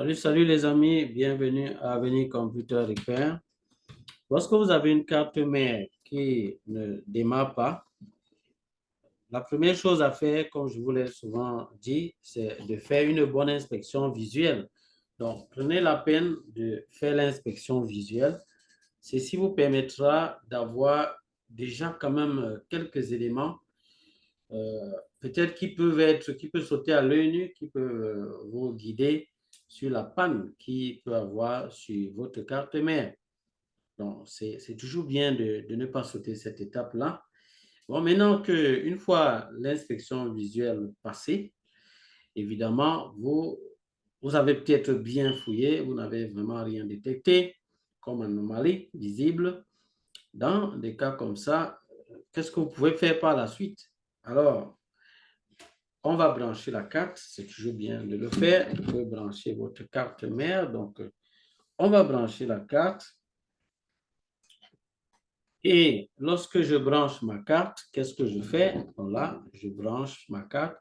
Salut les amis, bienvenue à Avenir Computer Repair. Lorsque vous avez une carte mère qui ne démarre pas, la première chose à faire, comme je vous l'ai souvent dit, c'est de faire une bonne inspection visuelle. Donc, prenez la peine de faire l'inspection visuelle. Ceci vous permettra d'avoir déjà quand même quelques éléments, peut-être qui peuvent sauter à l'œil nu, qui peuvent vous guider sur la panne qui peut avoir sur votre carte mère. Donc, c'est toujours bien de ne pas sauter cette étape-là. Bon, maintenant qu'une fois l'inspection visuelle passée, évidemment, vous avez peut-être bien fouillé, vous n'avez vraiment rien détecté comme anomalie visible. Dans des cas comme ça, qu'est-ce que vous pouvez faire par la suite? Alors, on va brancher la carte, c'est toujours bien de le faire. Vous pouvez brancher votre carte mère. Donc, on va brancher la carte. Et lorsque je branche ma carte, qu'est-ce que je fais? Donc là, je branche ma carte.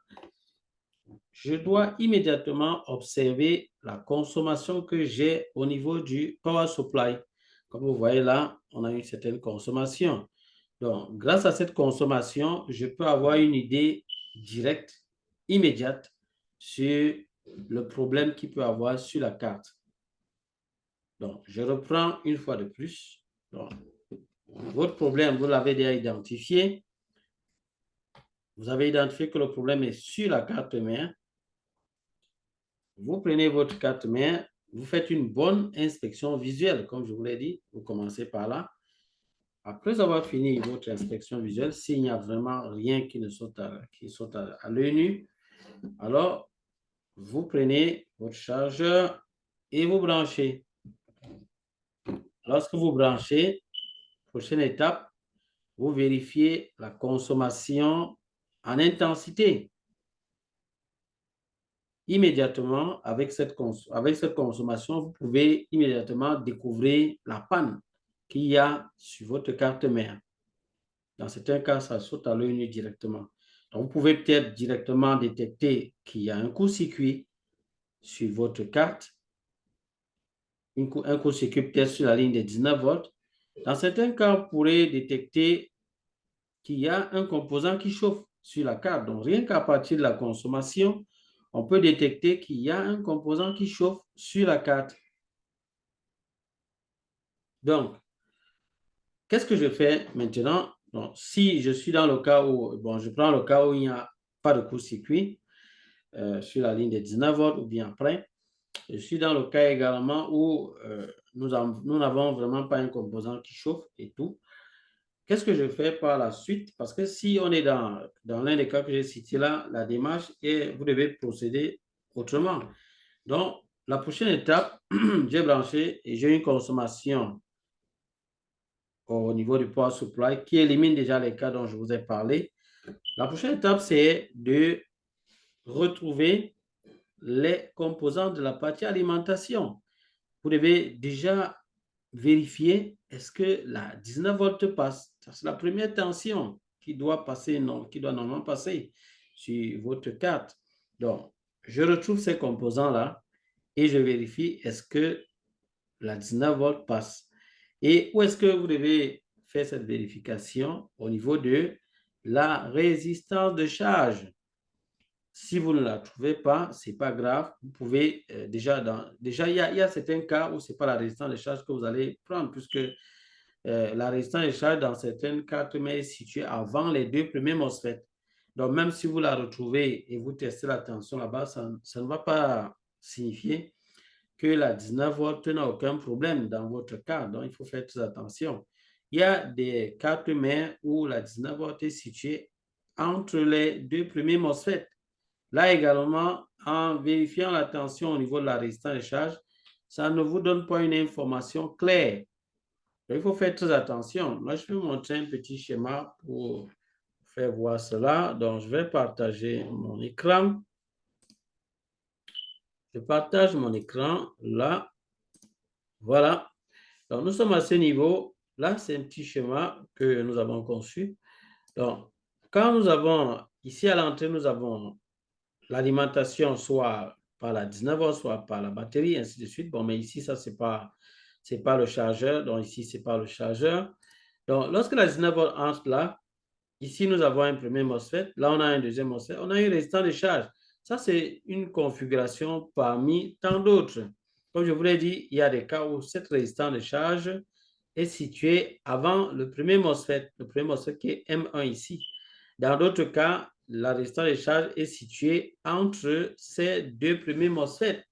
Je dois immédiatement observer la consommation que j'ai au niveau du power supply. Comme vous voyez là, on a une certaine consommation. Donc, grâce à cette consommation, je peux avoir une idée directe, immédiate, sur le problème qu'il peut avoir sur la carte. Donc, je reprends une fois de plus. Donc, votre problème, vous l'avez déjà identifié. Vous avez identifié que le problème est sur la carte mère. Vous prenez votre carte mère, vous faites une bonne inspection visuelle, comme je vous l'ai dit. Vous commencez par là. Après avoir fini votre inspection visuelle, s'il n'y a vraiment rien qui saute à l'œil nu, alors vous prenez votre chargeur et vous branchez. Lorsque vous branchez, prochaine étape, vous vérifiez la consommation en intensité. Immédiatement, avec cette consommation, vous pouvez immédiatement découvrir la panne qu'il y a sur votre carte mère. Dans certains cas, ça saute à l'œil nu directement. Donc, vous pouvez peut-être directement détecter qu'il y a un court-circuit sur votre carte, un court-circuit peut-être sur la ligne des 19 volts. Dans certains cas, vous pourrez détecter qu'il y a un composant qui chauffe sur la carte. Donc, rien qu'à partir de la consommation, on peut détecter qu'il y a un composant qui chauffe sur la carte. Donc, qu'est-ce que je fais maintenant? Donc, si je suis dans le cas où, je prends le cas où il n'y a pas de court-circuit sur la ligne des 19 volts ou bien après. Je suis dans le cas également où nous n'avons vraiment pas un composant qui chauffe et tout. Qu'est-ce que je fais par la suite? Parce que si on est dans l'un des cas que j'ai cités là, la démarche, et vous devez procéder autrement. Donc, la prochaine étape, j'ai branché et j'ai une consommation au niveau du power supply qui élimine déjà les cas dont je vous ai parlé. La prochaine étape, c'est de retrouver les composants de la partie alimentation. Vous devez déjà vérifier est-ce que la 19 volts passe. C'est la première tension qui doit passer, non, qui doit normalement passer sur votre carte. Donc, je retrouve ces composants-là et je vérifie est-ce que la 19 volts passe. Et où est-ce que vous devez faire cette vérification? Au niveau de la résistance de charge. Si vous ne la trouvez pas, ce n'est pas grave. Vous pouvez déjà, il y a certains cas où ce n'est pas la résistance de charge que vous allez prendre, puisque la résistance de charge dans certaines cartes mais est située avant les deux premiers MOSFET. Donc, même si vous la retrouvez et vous testez la tension là-bas, ça ne va pas signifier que la 19 volts n'a aucun problème dans votre cas. Donc, il faut faire très attention. Il y a des cartes mères où la 19 volts est située entre les deux premiers MOSFET. Là également, en vérifiant la tension au niveau de la résistance de charge, ça ne vous donne pas une information claire. Donc, il faut faire très attention. Moi, je vais vous montrer un petit schéma pour faire voir cela. Donc, je vais partager mon écran. Je partage mon écran là. Voilà. Donc, nous sommes à ce niveau. Là, c'est un petit schéma que nous avons conçu. Donc, quand nous avons, ici à l'entrée, nous avons l'alimentation, soit par la 19 volts, soit par la batterie, ainsi de suite. Bon, mais ici, ça, c'est pas le chargeur. Donc, ici, c'est pas le chargeur. Donc, lorsque la 19 volts entre là, ici, nous avons un premier MOSFET. Là, on a un deuxième MOSFET. On a un résistant de charge. Ça, c'est une configuration parmi tant d'autres. Comme je vous l'ai dit, il y a des cas où cette résistance de charge est situé avant le premier MOSFET qui est M1 ici. Dans d'autres cas, la résistance de charge est située entre ces deux premiers MOSFET.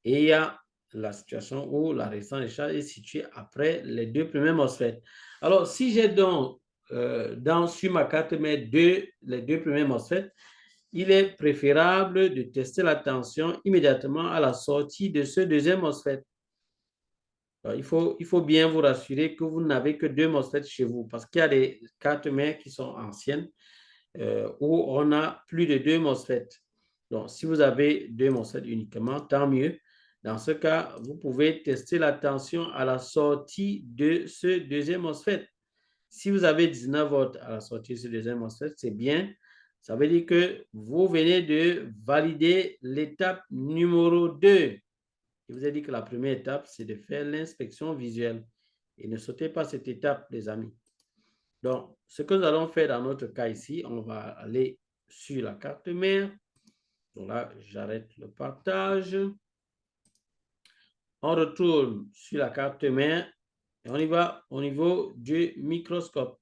Et il y a la situation où la résistance de charge est située après les deux premiers MOSFET. Alors, si j'ai donc sur ma carte mère les deux premiers MOSFET, il est préférable de tester la tension immédiatement à la sortie de ce deuxième MOSFET. Alors, il faut bien vous rassurer que vous n'avez que deux MOSFET chez vous parce qu'il y a des cartes mères qui sont anciennes où on a plus de deux MOSFET. Donc, si vous avez deux MOSFET uniquement, tant mieux. Dans ce cas, vous pouvez tester la tension à la sortie de ce deuxième MOSFET. Si vous avez 19 volts à la sortie de ce deuxième MOSFET, c'est bien. Ça veut dire que vous venez de valider l'étape numéro 2. Je vous ai dit que la première étape, c'est de faire l'inspection visuelle. Et ne sautez pas cette étape, les amis. Donc, ce que nous allons faire dans notre cas ici, on va aller sur la carte mère. Donc là, j'arrête le partage. On retourne sur la carte mère et on y va au niveau du microscope.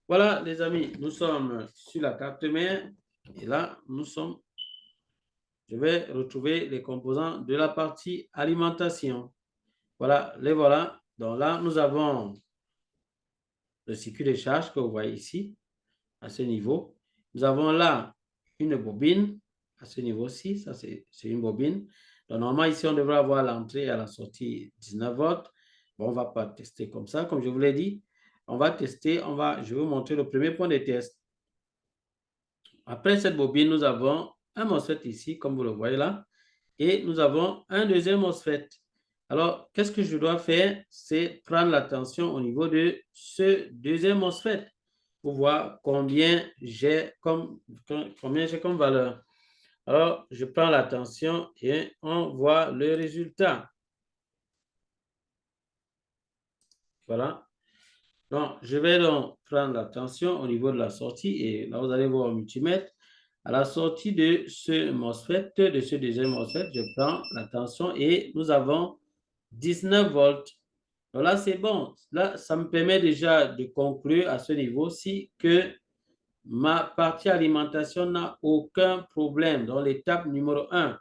Voilà, les amis, nous sommes sur la carte mère et là, je vais retrouver les composants de la partie alimentation. Voilà, les voilà. Donc là, nous avons le circuit de charge que vous voyez ici, à ce niveau. Nous avons là une bobine à ce niveau-ci. Ça, c'est une bobine. Donc, normalement, ici, on devrait avoir l'entrée et à la sortie 19 volts. Bon, on ne va pas tester comme ça. Comme je vous l'ai dit, on va tester. Je vais vous montrer le premier point de test. Après cette bobine, nous avons un MOSFET ici, comme vous le voyez là. Et nous avons un deuxième MOSFET. Alors, qu'est-ce que je dois faire? C'est prendre la tension au niveau de ce deuxième MOSFET pour voir combien j'ai comme valeur. Alors, je prends la tension et on voit le résultat. Voilà. Donc, je vais donc prendre la tension au niveau de la sortie et là, vous allez voir au multimètre. À la sortie de ce MOSFET, de ce deuxième MOSFET, je prends la tension et nous avons 19 volts. Donc là, c'est bon. Là, ça me permet déjà de conclure à ce niveau-ci que ma partie alimentation n'a aucun problème dans l'étape numéro 1.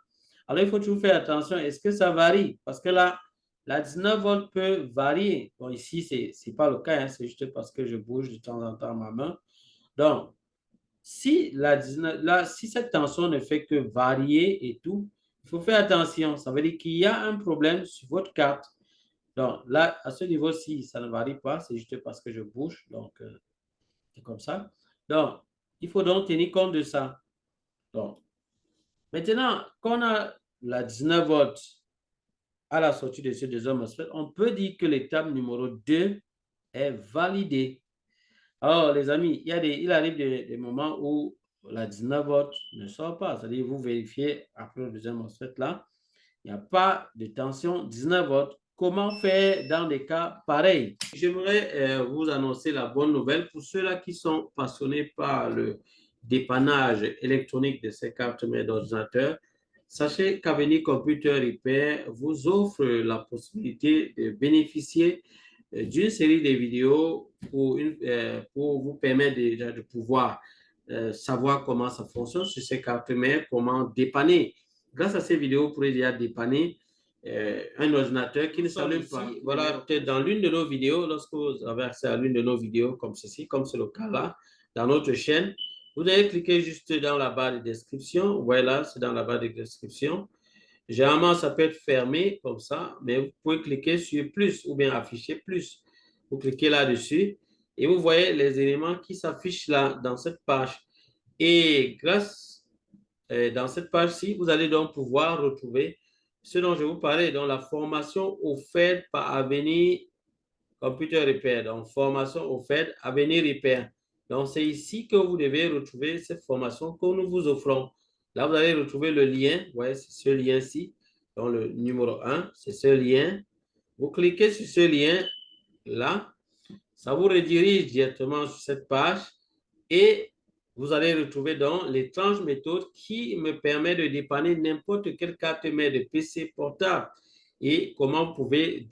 Alors, il faut toujours faire attention. Est-ce que ça varie? Parce que là, la 19 volts peut varier. Bon, ici, ce n'est pas le cas. Hein, c'est juste parce que je bouge de temps en temps ma main. Donc, si cette tension ne fait que varier et tout, il faut faire attention. Ça veut dire qu'il y a un problème sur votre carte. Donc, là, à ce niveau-ci, ça ne varie pas. C'est juste parce que je bouge. Donc, c'est comme ça. Donc, il faut donc tenir compte de ça. Donc, maintenant, quand on a la 19 volts à la sortie de ce deuxième MOSFET, on peut dire que l'étape numéro 2 est validée. Alors, les amis, il arrive des moments où la 19 volts ne sort pas. C'est-à-dire, vous vérifiez après le deuxième MOSFET là, il n'y a pas de tension 19 volts. Comment faire dans des cas pareils? J'aimerais vous annoncer la bonne nouvelle pour ceux-là qui sont passionnés par le dépannage électronique de ces cartes mères d'ordinateur. Sachez qu'Avenir Computer Repair vous offre la possibilité de bénéficier d'une série de vidéos pour vous permettre de pouvoir savoir comment ça fonctionne sur ces cartes mères, comment dépanner. Grâce à ces vidéos, vous pourrez déjà dépanner un ordinateur qui ne s'allume pas. Voilà, peut-être dans l'une de nos vidéos, lorsque vous avez accès à l'une de nos vidéos comme ceci, comme c'est le cas là, dans notre chaîne, vous allez cliquer juste dans la barre de description. Voilà, c'est dans la barre de description. Généralement, ça peut être fermé comme ça, mais vous pouvez cliquer sur plus ou bien afficher plus. Vous cliquez là-dessus et vous voyez les éléments qui s'affichent là dans cette page. Et dans cette page-ci, vous allez donc pouvoir retrouver ce dont je vous parlais, donc la formation offerte par Avenir Computer Repair, donc formation offerte Avenir Repair. Donc, c'est ici que vous devez retrouver cette formation que nous vous offrons. Là, vous allez retrouver le lien. Vous voyez, c'est ce lien-ci. Donc, le numéro 1, c'est ce lien. Vous cliquez sur ce lien-là. Ça vous redirige directement sur cette page et vous allez retrouver donc l'étrange méthode qui me permet de dépanner n'importe quelle carte mère de PC portable et comment vous pouvez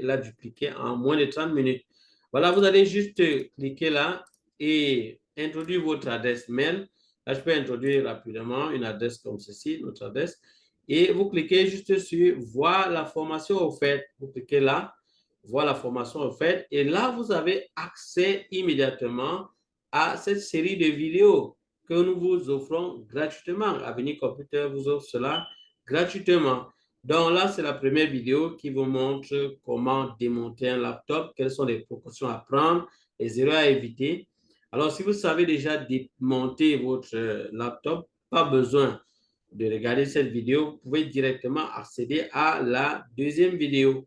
la dupliquer en moins de 30 minutes. Voilà, vous allez juste cliquer là et introduire votre adresse mail. Là, je peux introduire rapidement une adresse comme ceci, notre adresse. Et vous cliquez juste sur « Voir la formation offerte ». Vous cliquez là, « Voir la formation offerte ». Et là, vous avez accès immédiatement à cette série de vidéos que nous vous offrons gratuitement. Avenir Computer vous offre cela gratuitement. Donc là, c'est la première vidéo qui vous montre comment démonter un laptop, quelles sont les précautions à prendre, les erreurs à éviter. Alors, si vous savez déjà démonter votre laptop, pas besoin de regarder cette vidéo, vous pouvez directement accéder à la deuxième vidéo.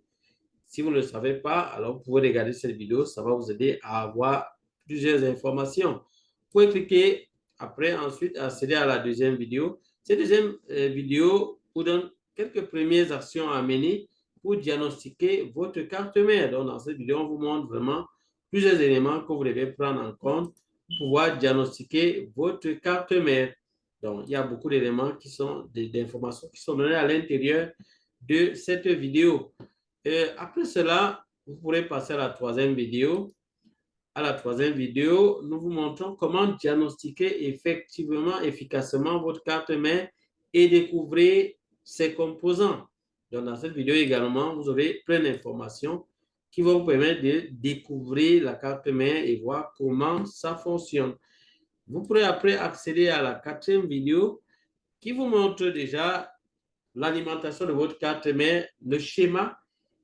Si vous ne le savez pas, alors vous pouvez regarder cette vidéo, ça va vous aider à avoir plusieurs informations. Vous pouvez cliquer après, ensuite, accéder à la deuxième vidéo. Cette deuxième vidéo vous donne quelques premières actions à mener pour diagnostiquer votre carte mère. Donc, dans cette vidéo, on vous montre vraiment plusieurs éléments que vous devez prendre en compte pour pouvoir diagnostiquer votre carte mère. Donc, il y a beaucoup d'éléments qui sont d'informations qui sont données à l'intérieur de cette vidéo. Après cela, vous pourrez passer à la troisième vidéo. À la troisième vidéo, nous vous montrons comment diagnostiquer effectivement, efficacement votre carte mère et découvrir ses composants. Donc, dans cette vidéo également, vous aurez plein d'informations qui vont vous permettre de découvrir la carte mère et voir comment ça fonctionne. Vous pourrez après accéder à la quatrième vidéo qui vous montre déjà l'alimentation de votre carte mère, le schéma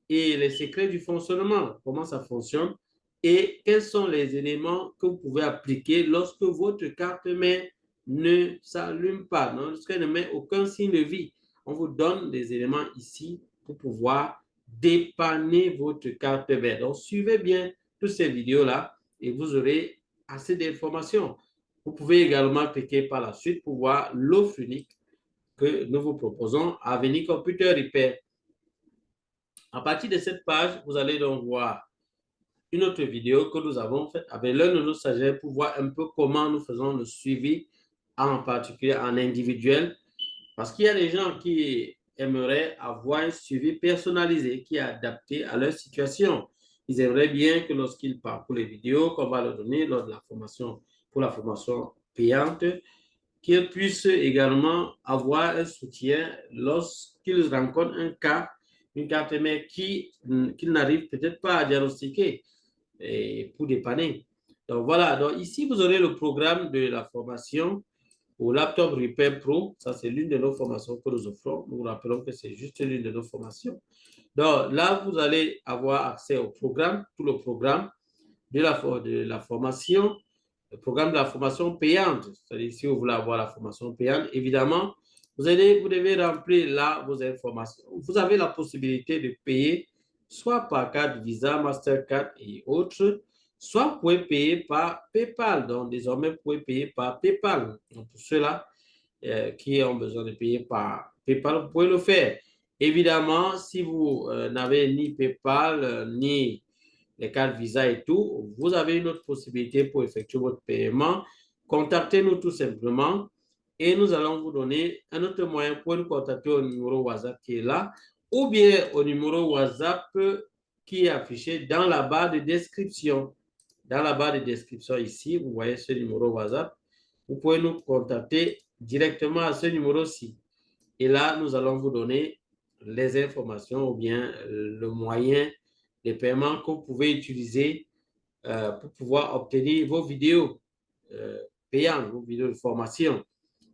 et les secrets du fonctionnement, comment ça fonctionne et quels sont les éléments que vous pouvez appliquer lorsque votre carte mère ne s'allume pas, lorsqu'elle ne met aucun signe de vie. On vous donne des éléments ici pour pouvoir dépanner votre carte mère. Donc, suivez bien toutes ces vidéos-là et vous aurez assez d'informations. Vous pouvez également cliquer par la suite pour voir l'offre unique que nous vous proposons à Avenir Computer Repair. À partir de cette page, vous allez donc voir une autre vidéo que nous avons faite avec l'un de nos stagiaires pour voir un peu comment nous faisons le suivi, en particulier en individuel, parce qu'il y a des gens qui aimeraient avoir un suivi personnalisé qui est adapté à leur situation. Ils aimeraient bien que lorsqu'ils parcourent les vidéos qu'on va leur donner lors de la formation, pour la formation payante, qu'ils puissent également avoir un soutien lorsqu'ils rencontrent un cas, une carte mère qu'ils n'arrivent peut-être pas à diagnostiquer et pour dépanner. Donc voilà, donc ici vous aurez le programme de la formation au Laptop Repair Pro. Ça, c'est l'une de nos formations que nous offrons. Nous vous rappelons que c'est juste l'une de nos formations. Donc là, vous allez avoir accès au programme, tout le programme de la formation, le programme de la formation payante. C'est-à-dire, si vous voulez avoir la formation payante, évidemment, vous devez remplir là vos informations. Vous avez la possibilité de payer soit par carte Visa, Mastercard et autres, soit vous pouvez payer par PayPal. Donc, désormais, vous pouvez payer par PayPal. Donc, pour ceux-là qui ont besoin de payer par PayPal, vous pouvez le faire. Évidemment, si vous n'avez ni PayPal, ni les cartes Visa et tout, vous avez une autre possibilité pour effectuer votre paiement. Contactez-nous tout simplement et nous allons vous donner un autre moyen pour nous contacter au numéro WhatsApp qui est là ou bien au numéro WhatsApp qui est affiché dans la barre de description. Dans la barre de description ici, vous voyez ce numéro WhatsApp. Vous pouvez nous contacter directement à ce numéro-ci. Et là, nous allons vous donner les informations ou bien le moyen de paiement que vous pouvez utiliser pour pouvoir obtenir vos vidéos payantes, vos vidéos de formation.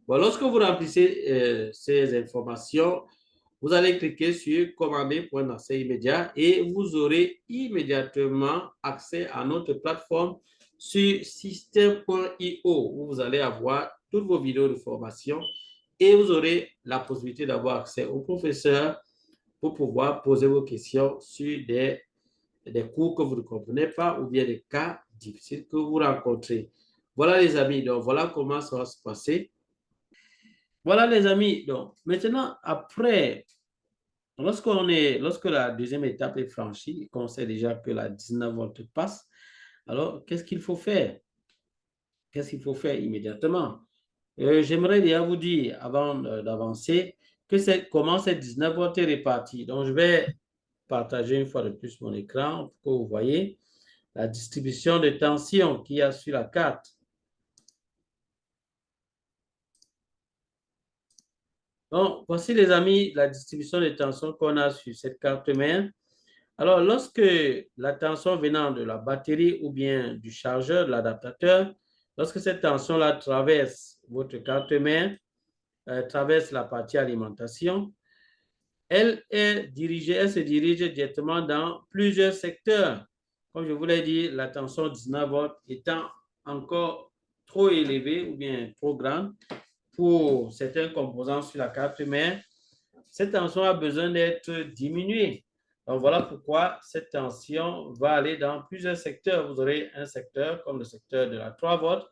Bon, lorsque vous remplissez ces informations, vous allez cliquer sur commander pour un accès immédiat et vous aurez immédiatement accès à notre plateforme sur system.io où vous allez avoir toutes vos vidéos de formation et vous aurez la possibilité d'avoir accès au professeur pour pouvoir poser vos questions sur des cours que vous ne comprenez pas ou bien des cas difficiles que vous rencontrez. Voilà les amis, donc voilà comment ça va se passer. Voilà les amis. Donc, maintenant, après, lorsque la deuxième étape est franchie, qu'on sait déjà que la 19 volts passe, alors qu'est-ce qu'il faut faire? Qu'est-ce qu'il faut faire immédiatement? J'aimerais déjà vous dire, avant d'avancer, que comment cette 19 volts est répartie. Donc, je vais partager une fois de plus mon écran pour que vous voyez la distribution de tension qu'il y a sur la carte. Donc, voici les amis, la distribution de tension qu'on a sur cette carte mère. Alors, lorsque la tension venant de la batterie ou bien du chargeur, de l'adaptateur, lorsque cette tension-là traverse votre carte mère, traverse la partie alimentation, elle se dirige directement dans plusieurs secteurs. Comme je vous l'ai dit, la tension 19 volts étant encore trop élevée ou bien trop grande pour certains composants sur la carte mère, cette tension a besoin d'être diminuée. Donc voilà pourquoi cette tension va aller dans plusieurs secteurs. Vous aurez un secteur comme le secteur de la 3 volts.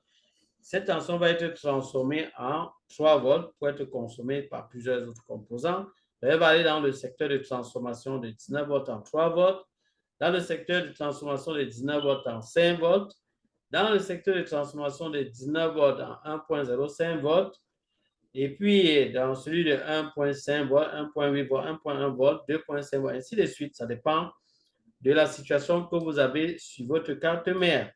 Cette tension va être transformée en 3 volts pour être consommée par plusieurs autres composants. Elle va aller dans le secteur de transformation de 19 volts en 3 volts, dans le secteur de transformation de 19 volts en 5 volts, dans le secteur de transformation de 19 volts en 1.05 volts, et puis dans celui de 1.5 volts, 1.8 volts, 1.1 volts, 2.5 volts, ainsi de suite. Ça dépend de la situation que vous avez sur votre carte mère.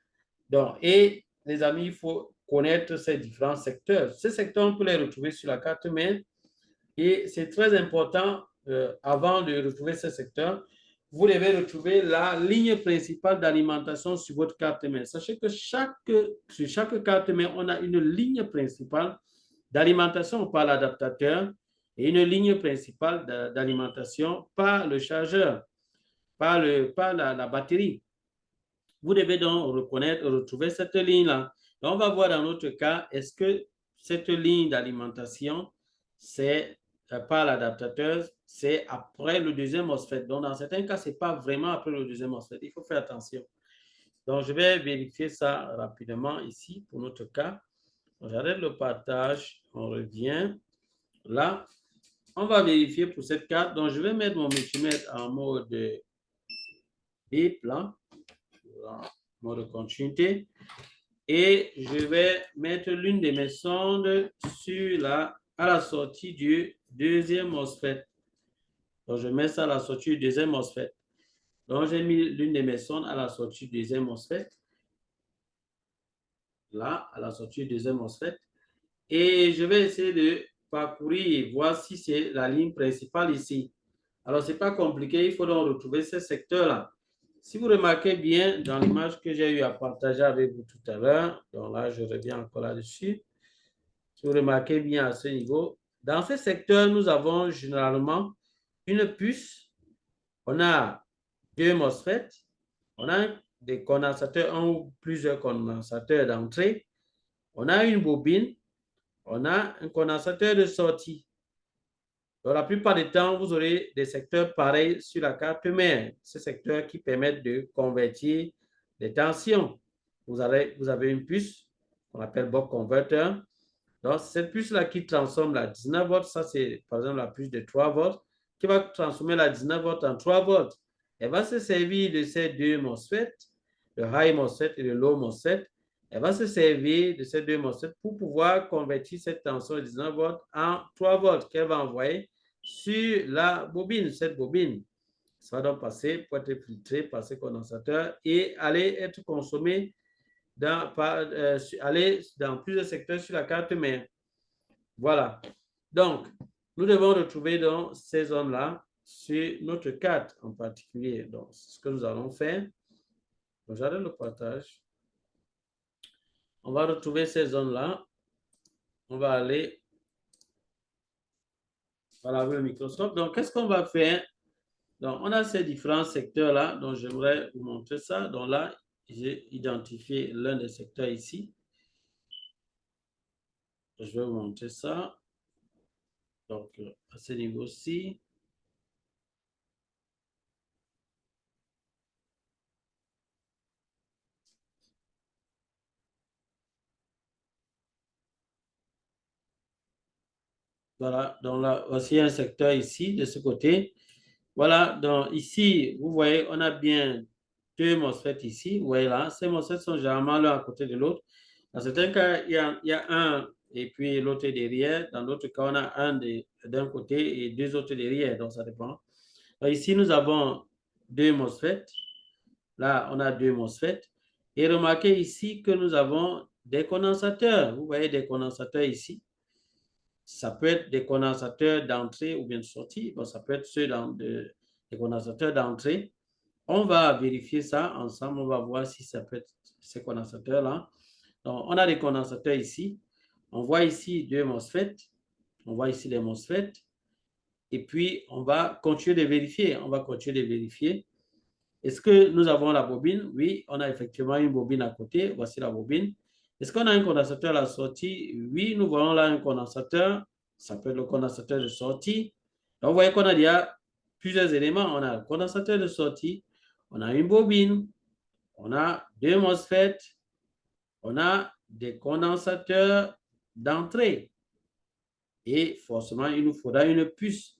Donc, et les amis, il faut connaître ces différents secteurs. Ces secteurs, on peut les retrouver sur la carte mère et c'est très important, avant de retrouver ces secteurs, vous devez retrouver la ligne principale d'alimentation sur votre carte mère. Sachez que sur chaque carte mère, on a une ligne principale d'alimentation par l'adaptateur et une ligne principale d'alimentation par le chargeur, par la batterie. Vous devez donc retrouver cette ligne-là. On va voir dans notre cas, est-ce que cette ligne d'alimentation, c'est par l'adaptateur, c'est après le deuxième MOSFET. Donc, dans certains cas, ce n'est pas vraiment après le deuxième MOSFET. Il faut faire attention. Donc, je vais vérifier ça rapidement ici pour notre cas. J'arrête le partage. On revient. Là, on va vérifier pour cette carte. Donc, je vais mettre mon multimètre en mode B-plan, en mode continuité. Et je vais mettre l'une de mes sondes à la sortie du deuxième MOSFET. Donc, je mets ça à la sortie du deuxième MOSFET. Donc, j'ai mis l'une de mes sondes à la sortie du deuxième MOSFET. Là, à la sortie du deuxième MOSFET. Et je vais essayer de parcourir, voir si c'est la ligne principale ici. Alors, ce n'est pas compliqué, il faut donc retrouver ce secteur-là. Si vous remarquez bien dans l'image que j'ai eu à partager avec vous tout à l'heure, donc là, je reviens encore là-dessus. Si vous remarquez bien à ce niveau, dans ce secteur, nous avons généralement une puce, on a deux MOSFET, on a des condensateurs, un ou plusieurs condensateurs d'entrée, on a une bobine, on a un condensateur de sortie. Donc, la plupart du temps, vous aurez des secteurs pareils sur la carte mère. Ces secteurs qui permettent de convertir les tensions. Vous avez une puce qu'on appelle buck converter. Donc, cette puce-là qui transforme la 19 volts, ça c'est par exemple la puce de 3 volts, qui va transformer la 19 volts en 3 volts. Elle va se servir de ces deux MOSFET, le high MOSFET et le low MOSFET. Elle va se servir de ces deux MOSFET pour pouvoir convertir cette tension de 19 volts en 3 volts qu'elle va envoyer sur la bobine, cette bobine. Ça va donc passer pour être filtré par ces condensateurs et aller être consommé aller dans plusieurs secteurs sur la carte mère. Voilà. Donc, nous devons retrouver donc ces zones-là sur notre carte en particulier. Donc, c'est ce que nous allons faire. J'arrête le partage. On va retrouver ces zones-là. On va aller voilà, avec le microscope. Donc, qu'est-ce qu'on va faire? Donc, on a ces différents secteurs-là. Donc, j'aimerais vous montrer ça. Donc là, j'ai identifié l'un des secteurs ici. Je vais vous montrer ça. Donc, à ce niveau-ci. Voilà, donc là, voici un secteur ici, de ce côté. Voilà, donc ici, vous voyez, on a bien deux MOSFET ici. Vous voyez là, ces MOSFET sont généralement l'un à côté de l'autre. Dans certains cas, il y a un et puis l'autre est derrière. Dans d'autres cas, on a un d'un côté et deux autres derrière. Donc, ça dépend. Donc, ici, nous avons deux MOSFET. Là, on a deux MOSFET. Et remarquez ici que nous avons des condensateurs. Vous voyez des condensateurs ici. Ça peut être des condensateurs d'entrée ou bien de sortie. Bon, ça peut être des condensateurs d'entrée. On va vérifier ça ensemble. On va voir si ça peut être ces condensateurs-là. Donc, on a des condensateurs ici. On voit ici deux MOSFET. On voit ici les MOSFET. Et puis, on va continuer de vérifier. On va continuer de vérifier. Est-ce que nous avons la bobine? Oui, on a effectivement une bobine à côté. Voici la bobine. Est-ce qu'on a un condensateur à la sortie? Oui, nous voyons là un condensateur. Ça peut être le condensateur de sortie. Donc, vous voyez qu'on a déjà plusieurs éléments. On a le condensateur de sortie, on a une bobine, on a deux MOSFET, on a des condensateurs d'entrée. Et forcément, il nous faudra une puce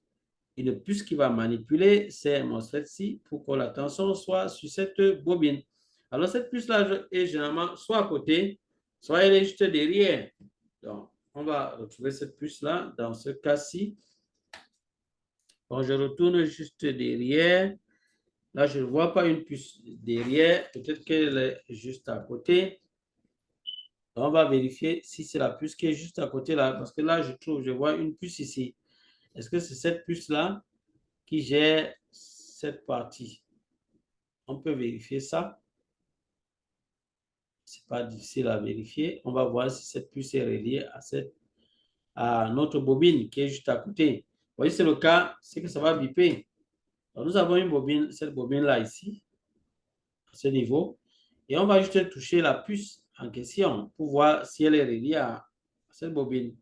qui va manipuler ces MOSFET-ci pour que la tension soit sur cette bobine. Alors, cette puce-là est généralement soit à côté, soit elle est juste derrière. Donc, on va retrouver cette puce-là dans ce cas-ci. Donc, je retourne juste derrière. Là, je ne vois pas une puce derrière. Peut-être qu'elle est juste à côté. Donc, on va vérifier si c'est la puce qui est juste à côté là. Parce que là, je vois une puce ici. Est-ce que c'est cette puce-là qui gère cette partie? On peut vérifier ça. Ce n'est pas difficile à vérifier. On va voir si cette puce est reliée à notre bobine qui est juste à côté. Vous voyez, c'est le cas, c'est que ça va biper. Donc, nous avons une bobine, cette bobine-là ici, à ce niveau. Et on va juste toucher la puce en question pour voir si elle est reliée à cette bobine.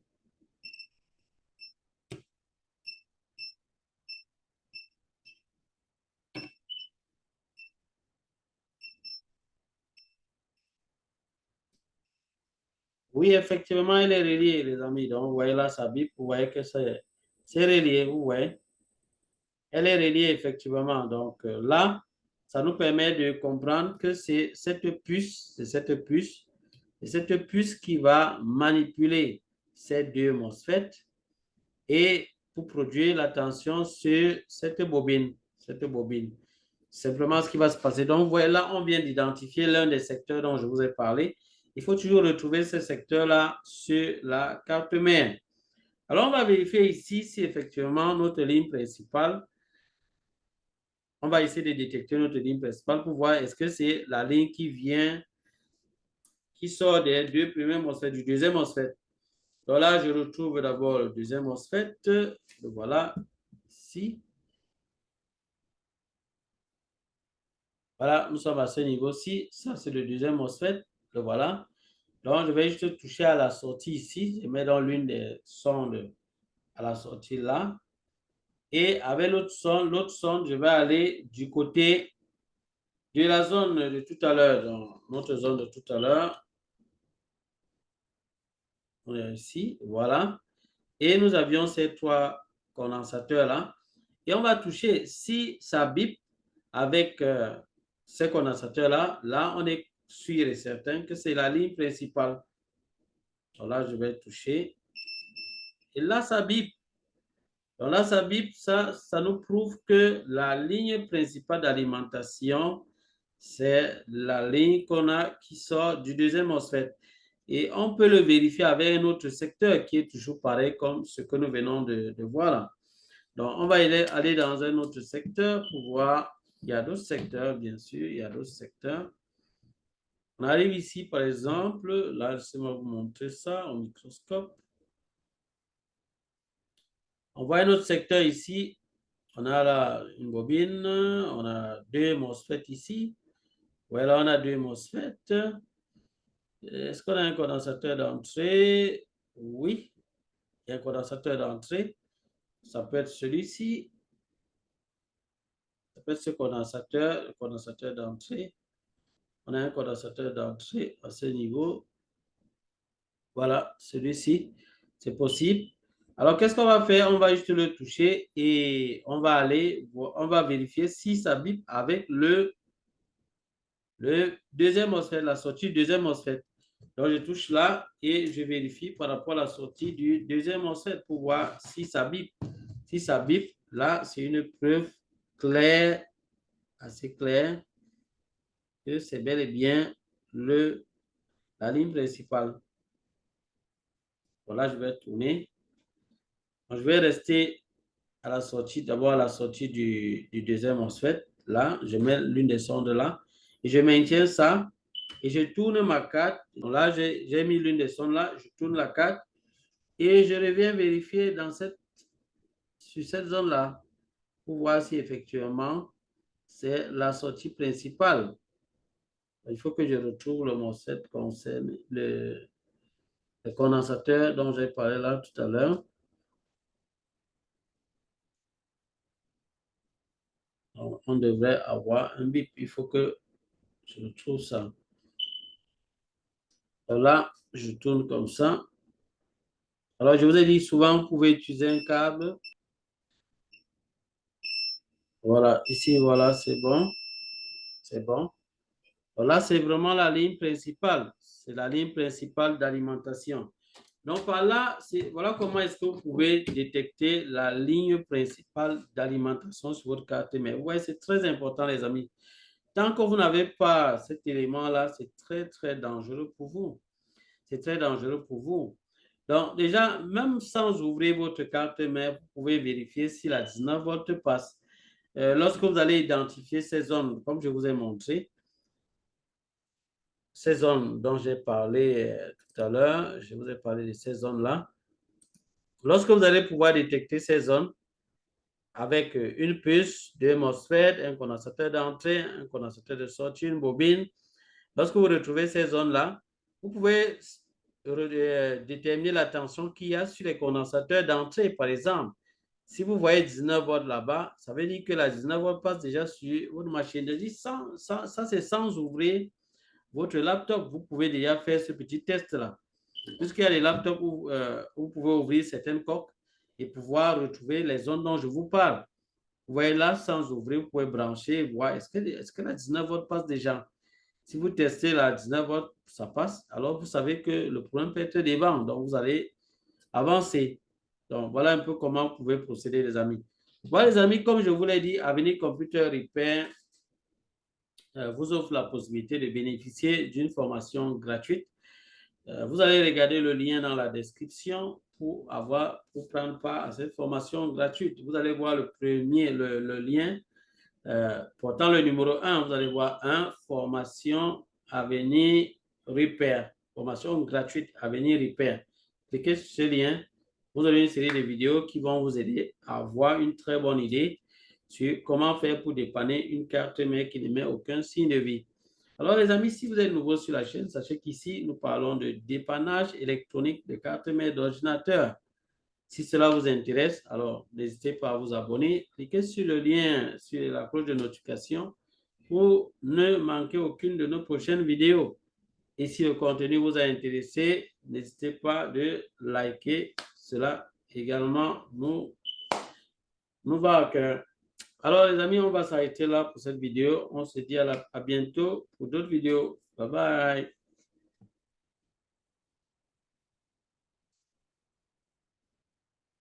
Oui, effectivement, elle est reliée, les amis. Donc, vous voyez là, ça bip. Vous voyez que c'est relié. Vous voyez. Elle est reliée, effectivement. Donc, là, ça nous permet de comprendre que c'est cette puce, qui va manipuler ces deux MOSFET et pour produire la tension sur cette bobine. Simplement ce qui va se passer. Donc, vous voyez là, on vient d'identifier l'un des secteurs dont je vous ai parlé. Il faut toujours retrouver ce secteur-là sur la carte mère. Alors, on va vérifier ici si effectivement notre ligne principale, on va essayer de détecter notre ligne principale pour voir est-ce que c'est la ligne qui sort des deux premiers MOSFET, du deuxième MOSFET. Donc là, je retrouve d'abord le deuxième MOSFET. Le voilà ici. Voilà, nous sommes à ce niveau-ci. Ça, c'est le deuxième MOSFET. Le voilà. Donc, je vais juste toucher à la sortie ici. Je mets dans l'une des sondes à la sortie là. Et avec l'autre sonde, je vais aller du côté de la zone de tout à l'heure. Donc, notre zone de tout à l'heure. On est ici. Voilà. Et nous avions ces trois condensateurs-là. Et on va toucher, si ça bip avec ces condensateurs-là, là, on est sûr et certain que c'est la ligne principale. Donc là, je vais toucher. Et là, ça bip. Donc là, ça bip, ça nous prouve que la ligne principale d'alimentation, c'est la ligne qu'on a qui sort du deuxième MOSFET. Et on peut le vérifier avec un autre secteur qui est toujours pareil comme ce que nous venons de voir là. Donc, on va aller dans un autre secteur pour voir. Il y a d'autres secteurs, bien sûr. Il y a d'autres secteurs. On arrive ici, par exemple. Là, laissez-moi vous montrer ça au microscope. On voit un autre secteur ici. On a là une bobine. On a deux MOSFET ici. Voilà, on a deux MOSFET. Est-ce qu'on a un condensateur d'entrée? Oui, il y a un condensateur d'entrée. Ça peut être celui-ci. Ça peut être ce condensateur, le condensateur d'entrée. On a un condensateur d'entrée à ce niveau. Voilà, celui-ci, c'est possible. Alors, qu'est-ce qu'on va faire? On va juste le toucher et on va vérifier si ça bip avec le deuxième MOSFET, la sortie du deuxième MOSFET. Donc, je touche là et je vérifie par rapport à la sortie du deuxième MOSFET pour voir si ça bip. Si ça bip, là, c'est une preuve claire, assez claire, que c'est bel et bien la ligne principale. Voilà, je vais tourner. Donc, je vais rester à la sortie, d'abord à la sortie du deuxième MOSFET. Là, je mets l'une des sondes là et je maintiens ça et je tourne ma carte. Donc là, j'ai mis l'une des sondes là, je tourne la carte et je reviens vérifier sur cette zone-là pour voir si effectivement c'est la sortie principale. Il faut que je retrouve le MOSFET concerne le condensateur dont j'ai parlé là tout à l'heure. On devrait avoir un bip. Il faut que je retrouve ça. Là, je tourne comme ça. Alors, je vous ai dit souvent, vous pouvez utiliser un câble. Voilà, ici, voilà, c'est bon. C'est bon. Voilà, c'est vraiment la ligne principale. C'est la ligne principale d'alimentation. Donc, par là, voilà comment est-ce que vous pouvez détecter la ligne principale d'alimentation sur votre carte mère. Ouais, c'est très important, les amis. Tant que vous n'avez pas cet élément-là, c'est très, très dangereux pour vous. C'est très dangereux pour vous. Donc, déjà, même sans ouvrir votre carte mère, vous pouvez vérifier si la 19 volts passe. Lorsque vous allez identifier ces zones, comme je vous ai montré, ces zones dont j'ai parlé tout à l'heure, je vous ai parlé de ces zones-là. Lorsque vous allez pouvoir détecter ces zones avec une puce, deux MOSFET, un condensateur d'entrée, un condensateur de sortie, une bobine, lorsque vous retrouvez ces zones-là, vous pouvez déterminer la tension qu'il y a sur les condensateurs d'entrée, par exemple. Si vous voyez 19 volts là-bas, ça veut dire que la 19 volts passe déjà sur votre machine. Ça, c'est sans ouvrir votre laptop. Vous pouvez déjà faire ce petit test-là. Puisqu'il y a des laptops où vous pouvez ouvrir certaines coques et pouvoir retrouver les zones dont je vous parle. Vous voyez là, sans ouvrir, vous pouvez brancher et voir est-ce que la 19 volts passe déjà. Si vous testez la 19 volts, ça passe, alors vous savez que le problème peut être devant. Donc, vous allez avancer. Donc, voilà un peu comment vous pouvez procéder, les amis. Voilà, les amis, comme je vous l'ai dit, Avenir Computer Repair vous offre la possibilité de bénéficier d'une formation gratuite. Vous allez regarder le lien dans la description pour prendre part à cette formation gratuite. Vous allez voir le lien portant le numéro 1. Vous allez voir formation Avenir Repair, formation gratuite Avenir Repair. Cliquez sur ce lien. Vous avez une série de vidéos qui vont vous aider à avoir une très bonne idée sur comment faire pour dépanner une carte mère qui n'émet aucun signe de vie. Alors, les amis, si vous êtes nouveau sur la chaîne, sachez qu'ici, nous parlons de dépannage électronique de cartes mères d'ordinateur. Si cela vous intéresse, alors n'hésitez pas à vous abonner. Cliquez sur le lien, sur la cloche de notification pour ne manquer aucune de nos prochaines vidéos. Et si le contenu vous a intéressé, n'hésitez pas de liker. Cela également nous va à cœur. Alors, les amis, on va s'arrêter là pour cette vidéo. On se dit à bientôt pour d'autres vidéos. Bye bye.